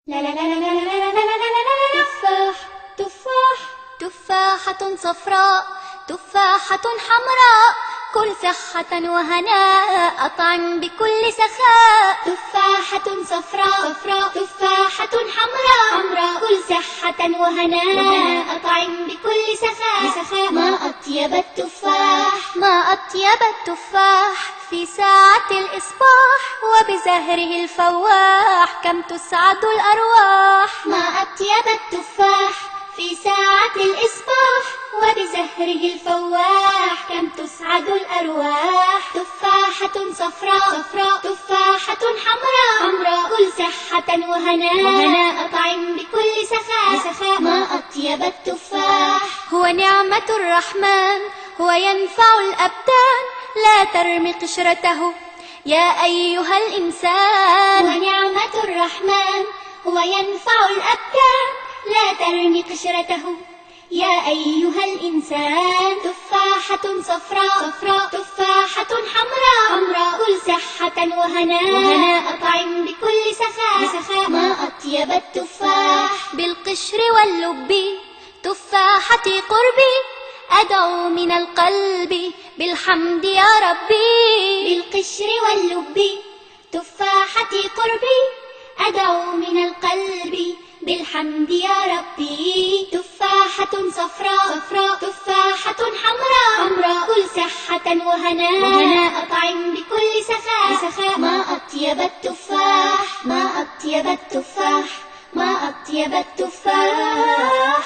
لا لا لا لا لا لا لا لا لا. تفاح تفاح تفاحة صفراء تفاحة حمراء، كل صحة وهناء أطعم بكل سخاء. تفاحة صفراء تفاحة حمراء، كل صحة وهناء أطعم بكل سخاء. ما أطيب التفاح ما أطيب التفاح، في ساعة الإصباح وبزهره الفواح كم تسعد الأرواح. ما أطيب التفاح في ساعة الإصباح وبزهره الفواح كم تسعد الأرواح. تفاحة صفراء تفاحة حمراء، كل صحة وهناء أطعم بكل سخاء. ما أطيب التفاح هو نعمة الرحمن، هو ينفع الأبدان، لا ترمي قشرته يا أيها الإنسان. هو نعمة الرحمن، هو ينفع الأبدان، لا ترمي قشرته يا أيها الإنسان. تفاحة صفراء تفاحة حمراء، كل صحة وهناء أطعم بكل سخاء. ما أطيب التفاح بالقشر واللب، تفاحتي قربي أدعو من القلب بالحمد يا ربي. بالقشر واللب تفاحتي قربي أدعو من القلب بالحمد يا ربي. تفاحة صفراء تفاحة حمراء، كل صحة وهناء أطعم بكل سخاء. ما أطيب التفاح ما أطيب التفاح ما أطيب التفاح.